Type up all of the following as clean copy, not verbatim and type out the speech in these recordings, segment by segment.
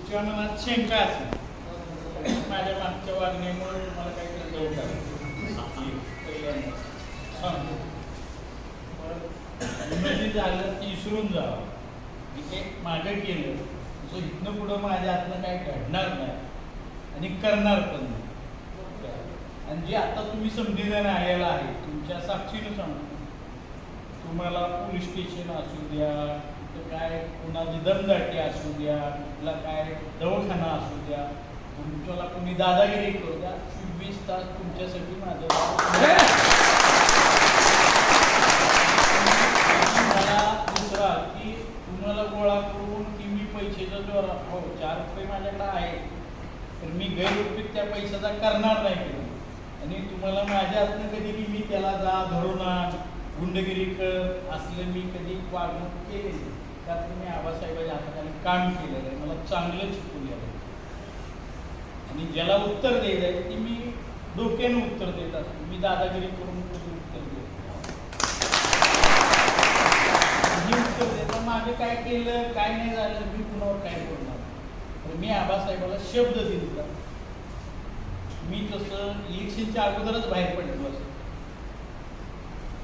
तुमच्या मनात शंका असेल माझ्या मागच्या वागण्यामुळे तुम्हाला काहीतरी दोष आहे म्हणजे झालं की विसरून जावं मी ते मागं केलं सो इथनं पुढं माझ्या हातनं काही घडणार नाही आणि करणार पण नाही. आणि जे आता तुम्ही समजून आलेला आहे तुमच्या साक्षीनं सांगतो तुम्हाला पोलीस स्टेशन असू द्या तर काय कुणाची दमदाटी असू द्या कुठला काय दवाखाना असू द्या तुमच्याला कोणी दादागिरी करू द्या 24 तास तुमच्यासाठी माझं मला दुसरा की तुम्हाला गोळा करून की मी पैशाचा जोर हो 4 रुपये माझ्याकडे आहे तर मी गैरउपयोग त्या पैशाचा करणार नाही केलं आणि तुम्हाला माझ्या हातनं कधी की मी त्याला जा धरून गुंडगिरी कर असलं मी कधी वागणूक केली त्यात मी आबासाहेबांच्या हाताखाली काम केलेलं आहे मला चांगलं शिकवलेलं आहे आणि ज्याला उत्तर द्यायचं आहे ते मी डोक्याने उत्तर देत असतो मी दादागिरी करून कधी उत्तर देतो मागे काय केलं काय नाही झालं मी कुणावर काय करणार तर मी आबासाहेबाला शब्द दिला मी तसं इलेक्शनच्या अगोदरच बाहेर पडलो असं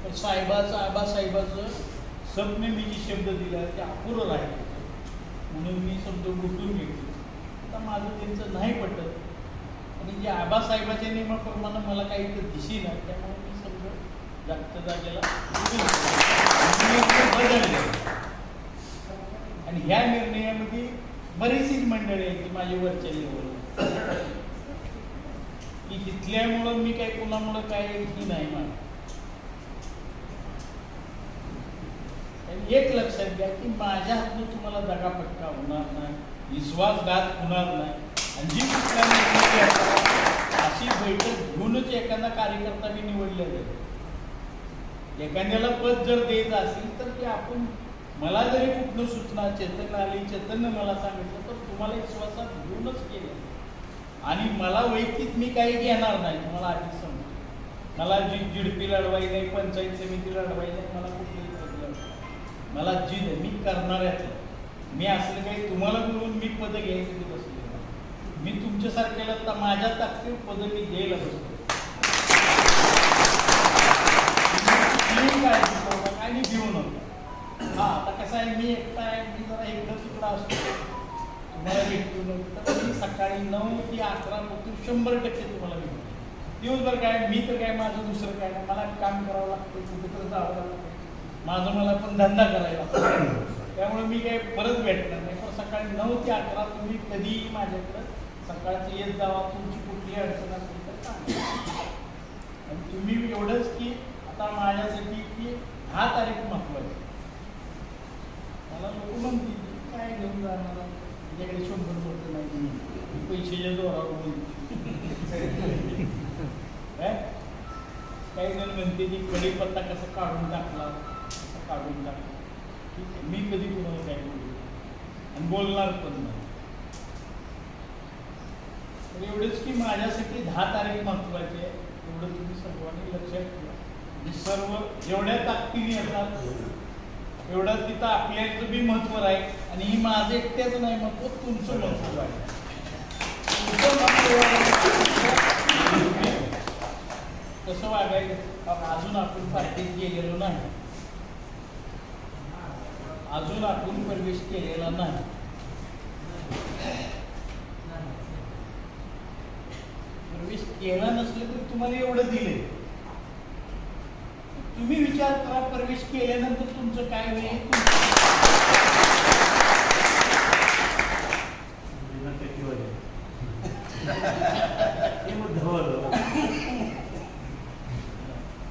पण साहेबाचं आबासाहेबाचं सबने मी जे शब्द दिला ते अपुरं राहिलं म्हणून मी शब्द गुंतून घेतले आता माझं त्यांचं नाही पटत आणि जे आबासाहेबाच्या नियमाप्रमाणे मला काही तर दिशी नाही त्यामुळे मी समजा जागच्या जागेला बदलले आणि ह्या निर्णयामध्ये बरीचशीच मंडळी आहेत की माझी वरच्या लेवलवर की तिथल्यामुळं मी काही कोणामुळं काय ही नाही म्हणा एक लक्षात घ्या की माझ्या हातून तुम्हाला दगापटका होणार नाही विश्वासघात होणार नाही आणि जी कुठल्या अशी बैठक घेऊनच एखादा कार्यकर्ता मी निवडले जाईल एखाद्याला पद जर द्यायचं असेल तर ते आपण मला जरी कुठलं सूचना चेतन आली चेतनने मला सांगितलं तर तुम्हाला विश्वासात घेऊनच केलं आणि मला वैयक्तिक मी काही घेणार नाही तुम्हाला आधीच सांगतो मला जिडपी लढवाई नाही पंचायत समिती लढवाई नाही मला कुठलीही पद लढवाई मला जिद मी करणाऱ्याच मी असलं काही तुम्हाला बोलून मी पदं घ्यायचं मी बसले मी तुमच्यासारख्याला तर माझ्या ताकदीवर पदं मी द्यायला बसतो काय मी घेऊ नका हा आता कसं आहे मी एकटा आहे मी जरा एकदा तिकडं असतो तुम्हाला भेटतो नव्हतं मी सकाळी 9 ते 11 पासून 100% तुम्हाला भेटतो दिवसभर काय मी तर काय माझं दुसरं काय नाही मला काम करावं लागतं कुठेतरी जावं लागतं माझं मला पण धंदा करायला त्यामुळे मी काही परत भेटणार नाही पण सकाळी 9 ते 11 तुम्ही कधीही माझ्याकडं सकाळचं येत जावा तुमची कुठली अडचण असेल तर सांगा आणि तुम्ही एवढंच की आता माझ्यासाठी की 10 तारीख महत्वाची मला लोक म्हणतील काय घेऊन जाणार तुझ्याकडे 100 रुपये नाही पैशाच्या जोरावर काय काही जण म्हणते की कढीपत्ता कसं काढून टाकला काढून टाकला ठीक आहे मी कधी कुणाला काय बोलू आणि बोलणार पण नाही तर एवढंच की माझ्यासाठी 10 तारीख महत्वाची आहे एवढं तुम्ही सर्वांनी लक्षात ठेवा सर्व जेवढ्या ताकदीने येतात एवढं तिथं आपल्याचं बी महत्व आहे आणि ही माझं एकट्याचं नाही महत्व तुमचं महत्व आहे कसं वागायचं अजून आपण पार्टीत गेलेलो नाही अजून आपण प्रवेश केलेला नाही प्रवेश केला नसले तर तुम्हाला एवढं दिले तुम्ही विचार करा प्रवेश केल्यानंतर तुमचं काय होईल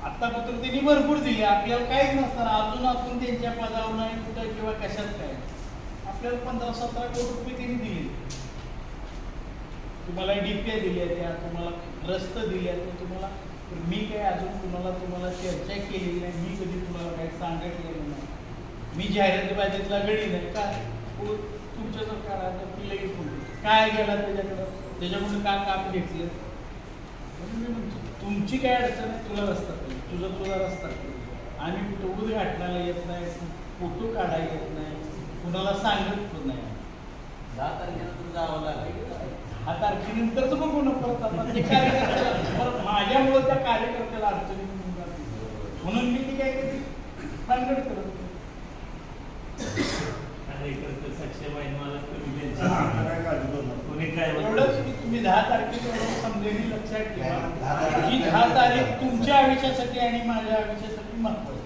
आतापर्यंत त्यांनी भरपूर दिले आपल्याला काहीच नसताना अजून आपण त्यांच्या पदावर नाही कुठं किंवा कशात काय आपल्याला 15-17 कोटी रुपये त्यांनी दिले तुम्हाला डीपीआय दिल्या त्या तुम्हाला रस्ते दिल्या तुम्हाला मी काय अजून तुम्हाला चर्चा केलेली नाही मी कधी तुम्हाला काही सांगितलेलं नाही मी जाहिरातीबाजीतला गडी नाही काय तुमच्या सरकार काय गेला त्याच्याकडून का काम घेतलं म्हणून मी म्हणतो तुमची काय अडचण आहे तुला रस्ता पाहिजे तुझा रस्ता पाहिजे आम्ही कुठं उद्घाटनाला येत नाही फोटो काढायला येत नाही कुणाला सांगत पण नाही 10 तारखेला तुमचा 10 तारखेनंतरच बघू ना परत. आता ते कार्यकर्त्याला परत माझ्यामुळे त्या कार्यकर्त्याला अडचणी मिळून जातील म्हणून मी ती काय कधी भानगड करत होतो. एवढंच की तुम्ही 10 तारखेला समजेल लक्षात ठेवा ही 10 तारीख तुमच्या आयुष्यासाठी आणि माझ्या आयुष्यासाठी महत्वाची.